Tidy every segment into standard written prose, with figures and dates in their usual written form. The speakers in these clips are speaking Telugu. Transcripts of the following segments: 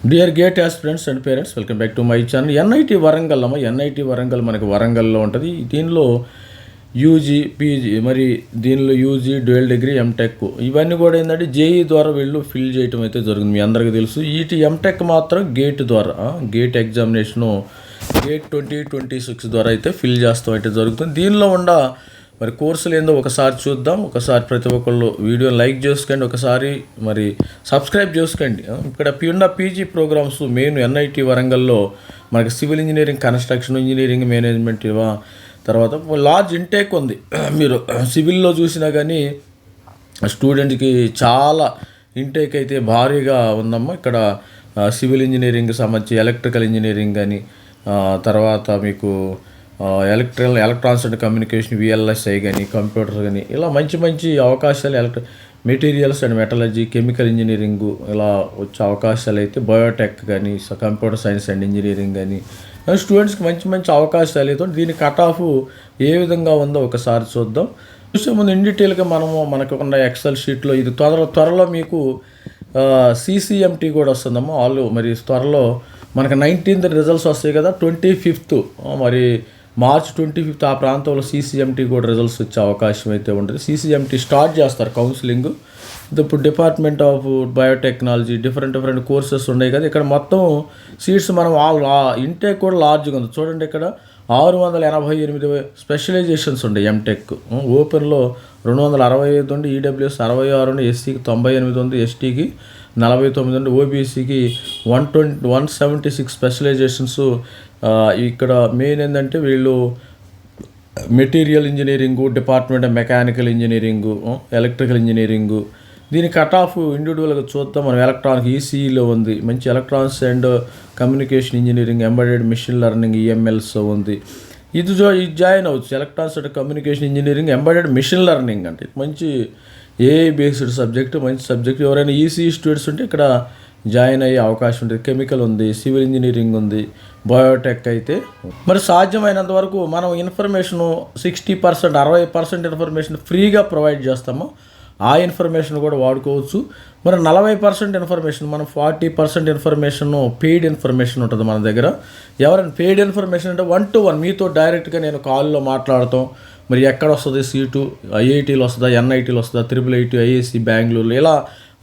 Dear gate aspirants and parents, welcome back to my channel. NIT Warangal NIT Warangal మనకి వరంగల్లో ఉంటుంది. దీనిలో యూజీ, పీజీ, మరి దీనిలో యూజీ, డ్యూయల్ డిగ్రీ, ఎంటెక్ ఇవన్నీ కూడా ఏంటంటే జేఈ ద్వారా వీళ్ళు ఫిల్ చేయటం అయితే జరుగుతుంది. మీ అందరికీ తెలుసు. ఎంటెక్ మాత్రం గేట్ ద్వారా, గేట్ ఎగ్జామినేషను గేట్ 2026 ద్వారా అయితే ఫిల్ చేస్తాం అయితే జరుగుతుంది. దీనిలో మరి కోర్సులు ఏందో ఒకసారి చూద్దాం. ఒకసారి ప్రతి ఒక్కళ్ళు వీడియోని లైక్ చేసుకోండి, ఒకసారి మరి సబ్స్క్రైబ్ చేసుకోండి. ఇక్కడ పీజీ ప్రోగ్రామ్స్ మెయిన్ ఎన్ఐటి వరంగల్లో మనకి civil engineering, construction engineering, management, తర్వాత లార్జ్ ఇంటేక్ ఉంది. మీరు సివిల్లో చూసినా కానీ స్టూడెంట్కి చాలా ఇంటేక్ అయితే భారీగా ఉందమ్మా. ఇక్కడ సివిల్ ఇంజనీరింగ్కి సంబంధించి ఎలక్ట్రికల్ ఇంజనీరింగ్ కానీ, తర్వాత మీకు ఎలక్ట్రానిక్స్ అండ్ కమ్యూనికేషన్, విఎల్ఎస్ఐ కానీ, కంప్యూటర్ కానీ, ఇలా మంచి మంచి అవకాశాలు, materials and metallurgy, chemical engineering ఇలా వచ్చే అవకాశాలు అయితే, బయోటెక్ కానీ, కంప్యూటర్ సైన్స్ అండ్ ఇంజనీరింగ్ కానీ స్టూడెంట్స్కి మంచి మంచి అవకాశాలు అయితే దీని కట్ ఆఫ్ ఏ విధంగా ఉందో ఒకసారి చూద్దాం. చూసే ముందు ఇన్ డీటెయిల్గా మనకు ఉన్న ఎక్సెల్ షీట్లో ఇది త్వరలో మీకు సిసిఎంటీ కూడా వస్తుందమ్మా. మరి త్వరలో మనకు 19th రిజల్ట్స్ వస్తాయి కదా, 25th మరి మార్చ్ 25th ఆ ప్రాంతంలో సిసిఎంటీ కూడా రిజల్ట్స్ వచ్చే అవకాశం అయితే ఉంటుంది. సిసిఎంటీ స్టార్ట్ చేస్తారు కౌన్సిలింగ్. ఇప్పుడు department of biotechnology different courses ఉన్నాయి కదా. ఇక్కడ మొత్తం సీట్స్ మనం ఇంటేక్ కూడా లార్జ్గా ఉంది. చూడండి, ఇక్కడ 688 స్పెషలైజేషన్స్ ఉన్నాయి. ఎంటెక్ ఓపెన్లో 265 ఉంది, ఈడబ్ల్యూఎస్ 66 ఉంది, ఎస్సీకి 98 ఉంది, ఎస్టీకి 49 ఉంది, ఓబీసీకి 176 స్పెషలైజేషన్స్. ఇక్కడ మెయిన్ ఏంటంటే వీళ్ళు material engineering, department of mechanical engineering, electrical engineering. దీని కట్ ఆఫ్ ఇండివిజువల్గా చూద్దాం. మనం ఎలక్ట్రానిక్ ఈసీఈలో ఉంది, మంచి electronics and communication engineering, embedded machine learning, EMLs ఉంది. ఇది జాయిన్ అవ్వచ్చు. Electronics and communication engineering, embedded machine learning అంటే మంచి ఏఐ బేస్డ్ సబ్జెక్టు, మంచి సబ్జెక్ట్. ఎవరైనా ఈసీఈ స్టూడెంట్స్ ఉంటే ఇక్కడ జాయిన్ అయ్యే అవకాశం ఉంటుంది. కెమికల్ ఉంది, సివిల్ ఇంజనీరింగ్ ఉంది, బయోటెక్ అయితే. మరి సాధ్యమైనంత వరకు మనం ఇన్ఫర్మేషను 60%, 60% ఇన్ఫర్మేషన్ ఫ్రీగా ప్రొవైడ్ చేస్తాము. ఆ ఇన్ఫర్మేషన్ కూడా వాడుకోవచ్చు. మరి 40% ఇన్ఫర్మేషన్, మనం 40% ఇన్ఫర్మేషన్ పెయిడ్ ఇన్ఫర్మేషన్ ఉంటుంది మన దగ్గర. ఎవరైనా పెయిడ్ ఇన్ఫర్మేషన్ అంటే 1-to-1 మీతో డైరెక్ట్గా నేను కాల్లో మాట్లాడతాం. మరి ఎక్కడ వస్తుంది సీటు, ఐఐటీలో వస్తుందా, ఎన్ఐటీలో వస్తుందా, IIIT, ఐఏసీ బెంగళూరు, ఇలా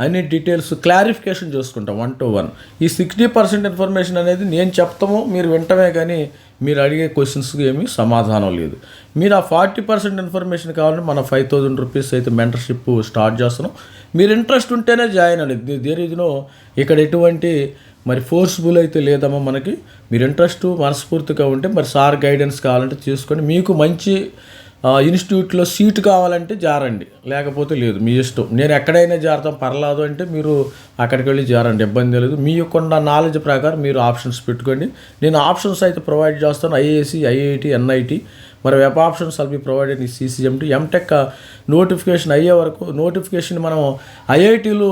అన్ని డీటెయిల్స్ క్లారిఫికేషన్ చేసుకుంటాం 1-to-1. ఈ 60% ఇన్ఫర్మేషన్ అనేది నేను చెప్తాము, మీరు వింటమే, కానీ మీరు అడిగే క్వశ్చన్స్కి ఏమీ సమాధానం లేదు. మీరు ఆ 40% ఇన్ఫర్మేషన్ కావాలంటే మన 5,000 రూపీస్ అయితే మెంటర్షిప్ స్టార్ట్ చేస్తున్నాం. మీరు ఇంట్రెస్ట్ ఉంటేనే జాయిన్ అవ్వండి. దేనిలో ఇక్కడ ఎటువంటి మరి ఫోర్స్ఫుల్ అయితే లేదమ్మా మనకి. మీరు ఇంట్రెస్ట్ మనస్ఫూర్తిగా ఉంటే మరి సార్ గైడెన్స్ కావాలంటే తీసుకొని, మీకు మంచి ఇన్స్టిట్యూట్లో సీటు కావాలంటే జారండి, లేకపోతే లేదు, మీ ఇష్టం. నేను ఎక్కడైనా జారుతాం పర్లేదు అంటే మీరు అక్కడికి వెళ్ళి జారండి, ఇబ్బంది లేదు. మీ యొక్క నాలెడ్జ్ ప్రకారం మీరు ఆప్షన్స్ పెట్టుకోండి. నేను ఆప్షన్స్ అయితే ప్రొవైడ్ చేస్తాను. ఐఏసీ, ఐఐటి, ఎన్ఐటి, మరి web options all be provided ఈ సిసిఎంటీ. ఎంటెక్ నోటిఫికేషన్ అయ్యే వరకు నోటిఫికేషన్ మనం ఐఐటీలు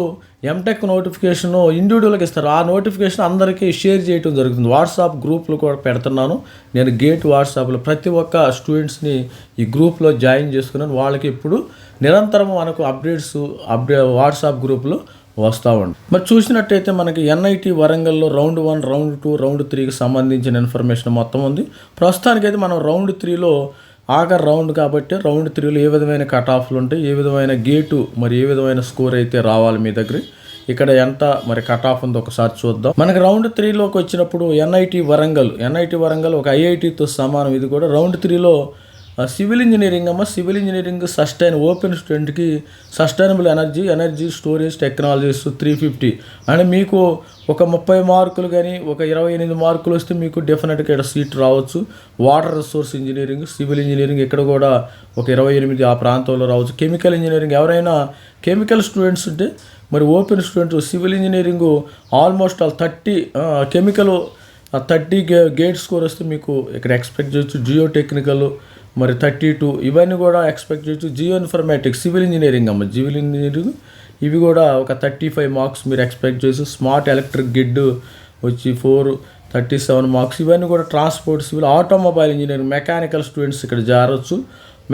ఎంటెక్ నోటిఫికేషన్ ఇండివిజువల్గా ఇస్తారు. ఆ నోటిఫికేషన్ అందరికీ షేర్ చేయడం జరుగుతుంది. వాట్సాప్ గ్రూప్లు కూడా పెడుతున్నాను నేను. గేట్ వాట్సాప్లో ప్రతి ఒక్క స్టూడెంట్స్ని ఈ గ్రూప్లో జాయిన్ చేసుకున్నాను. వాళ్ళకి ఇప్పుడు నిరంతరం మనకు అప్డేట్స్ వాట్సాప్ గ్రూప్లో వస్తూ ఉంది. మరి చూసినట్టయితే మనకి ఎన్ఐటి వరంగల్లో రౌండ్ 1, రౌండ్ 2, రౌండ్ 3కి సంబంధించిన ఇన్ఫర్మేషన్ మొత్తం ఉంది. ప్రస్తుతానికైతే మనం రౌండ్ 3లో ఆఖరి రౌండ్ కాబట్టి రౌండ్ 3లో ఏ విధమైన కట్ ఆఫ్లు ఉంటాయి, ఏ విధమైన గేటు, మరి ఏ విధమైన స్కోర్ అయితే రావాలి మీ దగ్గర, ఇక్కడ ఎంత మరి కట్ ఆఫ్ ఉందో ఒకసారి చూద్దాం. మనకి రౌండ్ 3లోకి వచ్చినప్పుడు ఎన్ఐటి వరంగల్ ఒక ఐఐటితో సమానం. ఇది కూడా రౌండ్ 3లో civil engineering civil engineering open స్టూడెంట్కి సస్టైనబుల్ ఎనర్జీ స్టోరేజ్ టెక్నాలజీస్ 350. అంటే మీకు ఒక 30 మార్కులు కానీ ఒక 28 మార్కులు వస్తే మీకు డెఫినెట్గా ఇక్కడ సీట్ రావచ్చు. Water resource engineering, civil engineering ఇక్కడ కూడా ఒక 28 ఆ ప్రాంతంలో రావచ్చు. కెమికల్ ఇంజనీరింగ్, ఎవరైనా కెమికల్ స్టూడెంట్స్ ఉంటే మరి open students civil engineering almost 30 gate score వస్తే మీకు ఇక్కడ ఎక్స్పెక్ట్ చేయొచ్చు. జియో టెక్నికల్ మరి 32 ఇవన్నీ కూడా ఎక్స్పెక్ట్ చేయొచ్చు. జియో ఇన్ఫర్మేటిక్స్, సివిల్ ఇంజనీరింగ్ ఇవి కూడా ఒక 35 మార్క్స్ మీరు ఎక్స్పెక్ట్ చేయొచ్చు. స్మార్ట్ ఎలక్ట్రిక్ గిడ్ వచ్చి 37 మార్క్స్. ఇవన్నీ కూడా transport, civil, automobile engineering, mechanical students ఇక్కడ జారవచ్చు.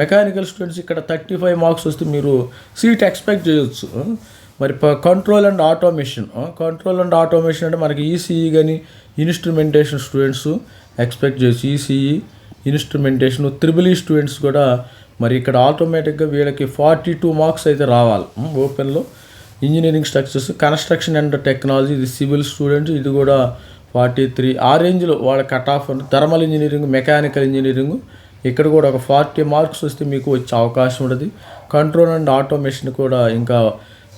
మెకానికల్ స్టూడెంట్స్ ఇక్కడ 35 మార్క్స్ వస్తే మీరు సీట్ ఎక్స్పెక్ట్ చేయొచ్చు. మరి కంట్రోల్ అండ్ ఆటోమేషన్ అంటే మనకి ఈసీఈ కానీ ఇన్స్ట్రుమెంటేషన్ స్టూడెంట్స్ ఎక్స్పెక్ట్ చేసి ఈసీఈ ఇన్స్ట్రుమెంటేషన్ త్రిబుల్ స్టూడెంట్స్ కూడా మరి ఇక్కడ ఆటోమేటిక్గా వీళ్ళకి 42 మార్క్స్ అయితే రావాలి. ఓపెన్లో engineering structures, construction and technology ఇది సివిల్ స్టూడెంట్స్, ఇది కూడా 43 ఆ రేంజ్లో వాళ్ళ cut off. Thermal engineering, mechanical engineering ఇక్కడ కూడా ఒక 40 మార్క్స్ వస్తే మీకు వచ్చే అవకాశం ఉంటుంది. కంట్రోల్ అండ్ ఆటోమేషన్ కూడా ఇంకా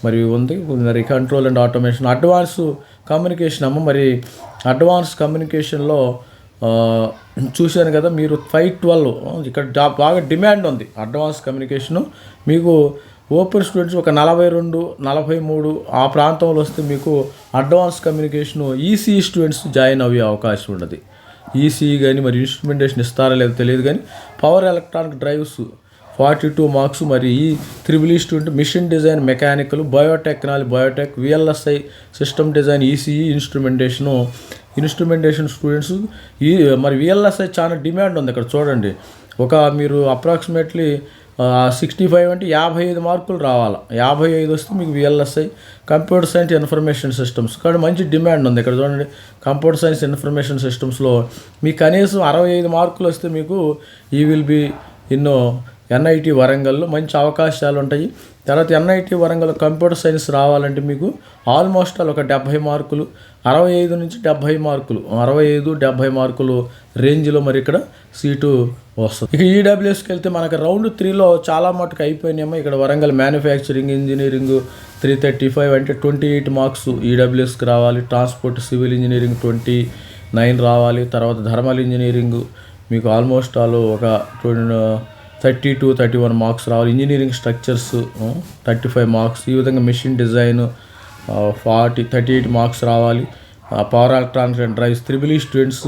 మరి ఉంది. మరి control and automation, advance communication మరి అడ్వాన్స్ కమ్యూనికేషన్లో చూశాను కదా మీరు 512 ఇక్కడ బాగా డిమాండ్ ఉంది అడ్వాన్స్ కమ్యూనికేషను. మీకు ఓపెన్ స్టూడెంట్స్ ఒక 42, 43 ఆ ప్రాంతంలో వస్తే మీకు advance communication ECE students join అయ్యే అవకాశం ఉంటుంది. ఈసీఈ కానీ మరి ఇన్స్ట్రుమెంటేషన్ ఇస్తారో లేదో తెలియదు కానీ పవర్ ఎలక్ట్రానిక్ డ్రైవ్స్ 42 మార్క్స్. మరి ఈ triple student mission design, mechanical, biotech, VLSI, system design, ECE instrumentation students. మరి విఎల్ఎస్ఐ చాలా డిమాండ్ ఉంది ఇక్కడ చూడండి. మీరు అప్రాక్సిమేట్లీ 65 అంటే 55 మార్కులు రావాలి. 55 వస్తే మీకు VLSI, computer science, information systems ఇక్కడ మంచి డిమాండ్ ఉంది. ఇక్కడ చూడండి కంప్యూటర్ సైన్స్, ఇన్ఫర్మేషన్ సిస్టమ్స్లో మీకు కనీసం 65 మార్కులు వస్తే మీకు ఈ విల్ బి ఎన్ఐటి వరంగల్లో మంచి అవకాశాలు ఉంటాయి. తర్వాత ఎన్ఐటి వరంగల్ కంప్యూటర్ సైన్స్ రావాలంటే మీకు ఆల్మోస్ట్ ఒక 70 మార్కులు, 65 నుంచి 70 మార్కులు, 65-70 మార్కులు రేంజ్లో మరి ఇక్కడ సీటు వస్తుంది. ఇక ఈడబ్ల్యూఎస్కి వెళ్తే మనకి రౌండ్ 3లో చాలా మటుకు అయిపోయినాయేమో. ఇక్కడ వరంగల్ మ్యానుఫ్యాక్చరింగ్ ఇంజనీరింగ్ 335 అంటే 28 మార్క్స్ ఈడబ్ల్యూఎస్కి రావాలి. ట్రాన్స్పోర్ట్ సివిల్ ఇంజనీరింగ్ 29 రావాలి. తర్వాత థర్మల్ ఇంజనీరింగ్ మీకు ఆల్మోస్ట్ ఒక 32-31 మార్క్స్ రావాలి. Engineering structures 35 marks. ఈ విధంగా మెషిన్ డిజైన్ 38 మార్క్స్ రావాలి. Power electronics and drives triple students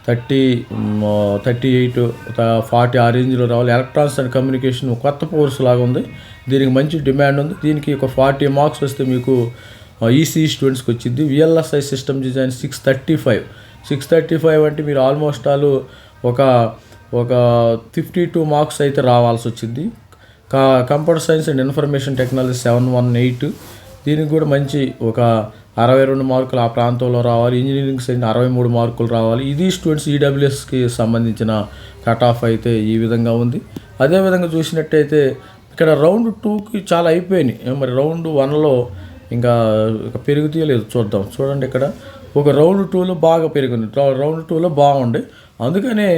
38, 40 ఆ రేంజ్లో రావాలి. ఎలక్ట్రానిక్స్ అండ్ కమ్యూనికేషన్ కొత్త కోర్సు లాగా ఉంది, దీనికి మంచి డిమాండ్ ఉంది. దీనికి ఒక 40 మార్క్స్ వస్తే మీకు ఈసీఈ స్టూడెంట్స్కి వచ్చింది. విఎల్ఎస్ఐ సిస్టమ్ డిజైన్ 635 అంటే మీరు ఆల్మోస్ట్ ఒక 52 మార్క్స్ అయితే రావాల్సి వచ్చింది. Computer science and information technology 718 దీనికి కూడా మంచి ఒక 62 మార్కులు ఆ ప్రాంతంలో రావాలి. ఇంజనీరింగ్ సైన్స్ 63 మార్కులు రావాలి. ఇది స్టూడెంట్స్ ఈడబ్ల్యూఎస్కి సంబంధించిన కట్ ఆఫ్ అయితే ఈ విధంగా ఉంది. అదేవిధంగా చూసినట్టయితే ఇక్కడ రౌండ్ 2కి చాలా అయిపోయినాయి. మరి రౌండ్ 1లో ఇంకా పెరుగుతలేదు చూడండి. ఇక్కడ ఒక రౌండ్ 2లో బాగా పెరిగింది, రౌండ్ 2లో బాగుంది. అందుకనే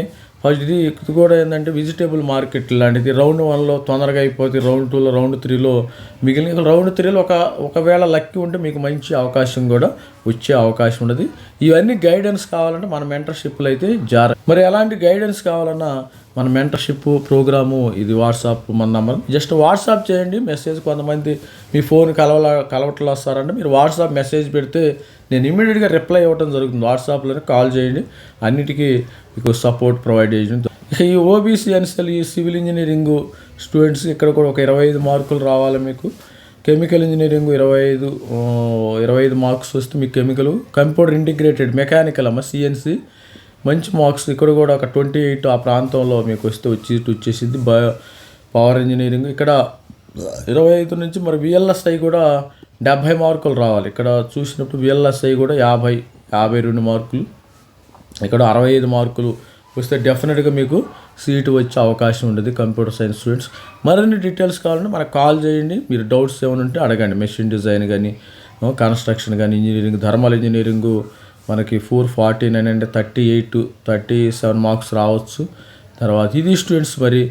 ఫస్ట్ ఇది కూడా ఏంటంటే వెజిటేబుల్ మార్కెట్ లాంటిది రౌండ్ 1లో తొందరగా అయిపోతే రౌండ్ 2లో, రౌండ్ 3లో మిగిలిన రౌండ్ 3లో ఒకవేళ లక్కీ ఉంటే మీకు మంచి అవకాశం కూడా వచ్చే అవకాశం ఉన్నది. ఇవన్నీ గైడెన్స్ కావాలంటే మన మెంటర్షిప్లో అయితే మరి ఎలాంటి గైడెన్స్ కావాలన్నా మన మెంటర్షిప్ ప్రోగ్రాము ఇది వాట్సాప్ మన నెంబర్ జస్ట్ వాట్సాప్ చేయండి మెసేజ్. కొంతమంది మీ ఫోన్ కలవట్లు వస్తారంటే మీరు వాట్సాప్ మెసేజ్ పెడితే నేను ఇమీడియట్గా రిప్లై ఇవ్వడం జరుగుతుంది. వాట్సాప్లోనే కాల్ చేయండి, అన్నిటికీ మీకు సపోర్ట్ ప్రొవైడ్ చేయండి. ఇక ఈ ఓబీసీ ఎన్సెల్ ఈ సివిల్ ఇంజనీరింగ్ స్టూడెంట్స్ ఇక్కడ కూడా ఒక 25 మార్కులు రావాలి మీకు. కెమికల్ ఇంజనీరింగ్ 25 మార్క్స్ వస్తే మీకు కంప్యూటర్ ఇంటిగ్రేటెడ్ మెకానికల్ సిఎన్సి మంచి మార్క్స్. ఇక్కడ కూడా ఒక 28 ఆ ప్రాంతంలో మీకు వచ్చేసింది. పవర్ ఇంజనీరింగ్ ఇక్కడ 25 నుంచి మరి విఎల్ఎస్ఐ కూడా 70 మార్కులు రావాలి. ఇక్కడ చూసినప్పుడు విఎల్ఎస్ఐ కూడా 52 మార్కులు, ఇక్కడ 65 మార్కులు వస్తే డెఫినెట్గా మీకు సీటు వచ్చే అవకాశం ఉంటుంది కంప్యూటర్ సైన్స్ స్టూడెంట్స్. మరిన్ని డీటెయిల్స్ కావాలంటే మనకు కాల్ చేయండి. మీరు డౌట్స్ ఏమైనా ఉంటే అడగండి. మెషిన్ డిజైన్ కానీ, కన్స్ట్రక్షన్ కానీ, ఇంజనీరింగ్, థర్మల్ ఇంజనీరింగ్ మనకి 449 అంటే 37 మార్క్స్ రావచ్చు. తర్వాత ఇది స్టూడెంట్స్ మరి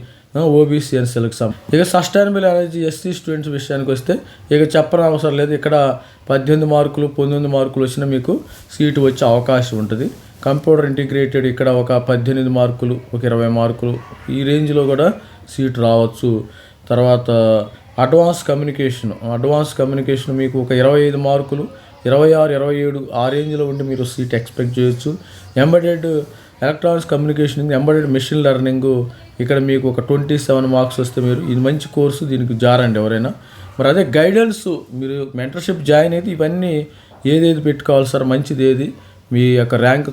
ఓబీసీ ఎన్సెల్కి ఇక సస్టైనబుల్ ఎనర్జీ ఎస్సీ స్టూడెంట్స్ విషయానికి వస్తే ఇక చెప్పని అవసరం లేదు. ఇక్కడ 18 మార్కులు 19 మార్కులు వచ్చినా మీకు సీటు వచ్చే అవకాశం ఉంటుంది. కంప్యూటర్ ఇంటిగ్రేటెడ్ ఇక్కడ ఒక 18 మార్కులు, ఒక 20 మార్కులు ఈ రేంజ్లో కూడా సీటు రావచ్చు. తర్వాత అడ్వాన్స్ కమ్యూనికేషన్ మీకు ఒక 25 మార్కులు, 26, 27 ఆ రేంజ్లో ఉంటే మీరు సీట్ ఎక్స్పెక్ట్ చేయొచ్చు. Embedded electronics communication, embedded machine learning ఇక్కడ మీకు ఒక 27 మార్క్స్ వస్తే మీరు ఇది మంచి కోర్సు, దీనికి జారండి ఎవరైనా. మరి అదే గైడెన్స్ మీరు మెంటర్షిప్ జాయిన్ అయితే ఇవన్నీ ఏదేది పెట్టుకోవాలి సార్, మంచిది ఏది, మీ యొక్క ర్యాంక్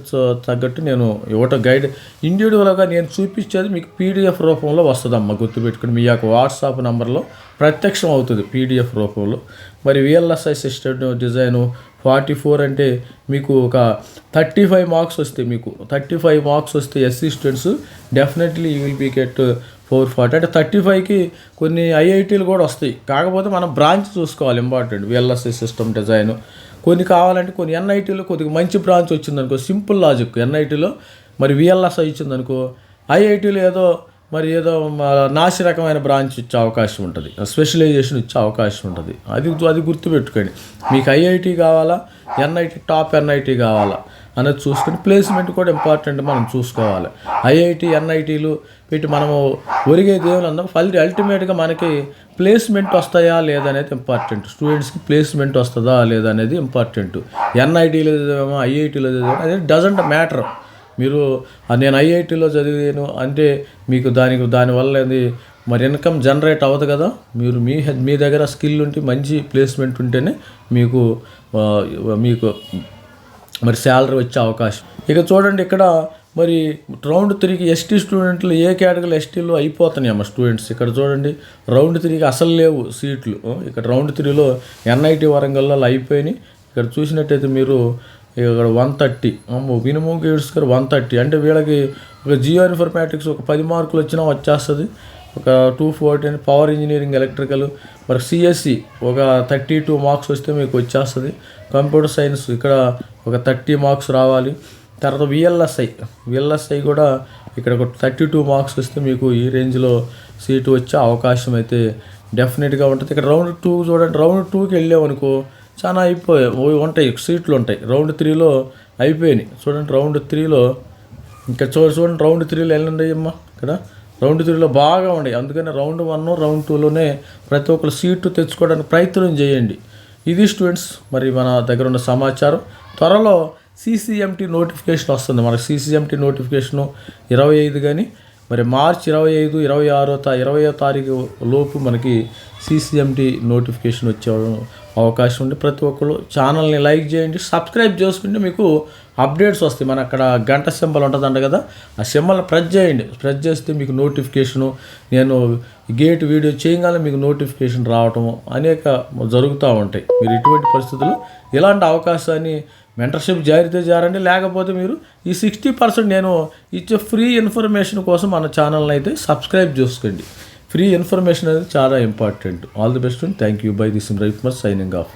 తగ్గట్టు నేను ఇవ్వటం గైడ్ ఇండివిజువల్గా నేను చూపించేది మీకు పీడిఎఫ్ రూపంలో వస్తుందమ్మా, గుర్తుపెట్టుకుని మీ యొక్క వాట్సాప్ నెంబర్లో ప్రత్యక్షం అవుతుంది పీడిఎఫ్ రూపంలో. మరి విఎల్ఎస్ఐ సిస్టమ్ డిజైను 44 అంటే మీకు ఒక 35 మార్క్స్ వస్తాయి. మీకు 35 మార్క్స్ వస్తే SC students definitely you will be get 440. అంటే 35కి కొన్ని ఐఐటీలు కూడా వస్తాయి. కాకపోతే మనం బ్రాంచ్ చూసుకోవాలి, ఇంపార్టెంట్. విఎల్ఎస్ఐ సిస్టమ్ డిజైన్ కొన్ని కావాలంటే కొన్ని ఎన్ఐటీలో కొద్దిగా మంచి బ్రాంచ్ వచ్చిందనుకో, సింపుల్ లాజిక్. ఎన్ఐటీలో మరి విఎల్ఎస్ఐ ఇచ్చిందనుకో, ఐఐటీలో ఏదో నాసి రకమైన బ్రాంచ్ ఇచ్చే అవకాశం ఉంటుంది, స్పెషలైజేషన్ ఇచ్చే అవకాశం ఉంటుంది. అది గుర్తుపెట్టుకోండి. మీకు ఐఐటీ కావాలా, ఎన్ఐటీ, టాప్ ఎన్ఐటీ కావాలా అనేది చూసుకుని ప్లేస్మెంట్ కూడా ఇంపార్టెంట్ మనం చూసుకోవాలి. ఐఐటీ ఎన్ఐటీలు పెట్టి మనము ఒరిగేది ఏమన్నా అల్టిమేట్గా మనకి ప్లేస్మెంట్ వస్తాయా లేదా అనేది ఇంపార్టెంట్. స్టూడెంట్స్కి ప్లేస్మెంట్ వస్తుందా లేదా అనేది ఇంపార్టెంట్. ఎన్ఐటీలో చదివామో ఐఐటీలో చదివామో అది డజంట్ మ్యాటర్. మీరు నేను ఐఐటీలో చదివాను అంటే మీకు దానివల్ల అది మరి ఇన్కమ్ జనరేట్ అవ్వదు కదా. మీరు మీ దగ్గర స్కిల్ ఉంటే మంచి ప్లేస్మెంట్ ఉంటేనే మీకు మరి శాలరీ వచ్చే అవకాశం. ఇక చూడండి, ఇక్కడ మరి రౌండ్ 3కి ఎస్టీ స్టూడెంట్లు ఏ కేటగిరీ ఎస్టీలో అయిపోతున్నాయి అమ్మ స్టూడెంట్స్. ఇక్కడ చూడండి, రౌండ్ 3కి అసలు లేవు సీట్లు. ఇక్కడ రౌండ్ 3లో ఎన్ఐటీ వరంగల్లో అయిపోయినాయి. ఇక్కడ చూసినట్టయితే మీరు ఇక్కడ 130 మినిమం గేట్స్ గారు 130. అంటే వీళ్ళకి ఒక జియో ఇన్ఫర్మేటిక్స్ ఒక 10 మార్కులు వచ్చినా వచ్చేస్తుంది. ఒక 240 పవర్ ఇంజనీరింగ్ ఎలక్ట్రికల్, మరి సిఎస్సి ఒక 32 మార్క్స్ వస్తే మీకు వచ్చేస్తుంది. కంప్యూటర్ సైన్స్ ఇక్కడ ఒక 30 మార్క్స్ రావాలి. తర్వాత విఎల్ఎస్ఐ కూడా ఇక్కడ ఒక 32 మార్క్స్ వస్తే మీకు ఈ రేంజ్లో సీటు వచ్చే అవకాశం అయితే డెఫినెట్గా ఉంటుంది. ఇక్కడ రౌండ్ 2 చూడండి, రౌండ్ 2కి వెళ్ళామనుకో చాలా ఉంటాయి సీట్లు ఉంటాయి. రౌండ్ 3లో అయిపోయినాయి. చూడండి రౌండ్ 3లో ఇంకా చూడండి రౌండ్ 3లో వెళ్ళండి అమ్మా. ఇక్కడ రౌండ్ 3లో బాగా ఉన్నాయి. అందుకని రౌండ్ 1, రౌండ్ 2లోనే ప్రతి ఒక్కరు సీటు తెచ్చుకోవడానికి ప్రయత్నం చేయండి. ఇది స్టూడెంట్స్ మరి మన దగ్గర ఉన్న సమాచారం. త్వరలో సిసిఎంటీ నోటిఫికేషన్ వస్తుంది. మనకు సిసిఎంటీ నోటిఫికేషను 25 కానీ మరి మార్చి 25, 20వ తారీఖు లోపు మనకి సిసిఎంటీ నోటిఫికేషన్ వచ్చే అవకాశం ఉంది. ప్రతి ఒక్కరు ఛానల్ని లైక్ చేయండి, సబ్స్క్రైబ్ చేసుకుంటే మీకు అప్డేట్స్ వస్తాయి. మన అక్కడ గంట సింబల్ ఉంటుందంట కదా, ఆ సింబల్ని ప్రెస్ చేయండి. ప్రెస్ చేస్తే మీకు నోటిఫికేషను, నేను గేట్ వీడియో చేయగానే మీకు నోటిఫికేషన్ రావటము అనేక జరుగుతూ ఉంటాయి. మీరు ఇటువంటి పరిస్థితుల్లో ఇలాంటి అవకాశాన్ని మెంటర్షిప్ జారితే జారండి. లేకపోతే మీరు ఈ 60% నేను ఇచ్చే ఫ్రీ ఇన్ఫర్మేషన్ కోసం మన ఛానల్ని అయితే సబ్స్క్రైబ్ చేసుకోండి. ఫ్రీ ఇన్ఫర్మేషన్ అనేది చాలా important. All the best and thank you. By this Ravikumar signing off.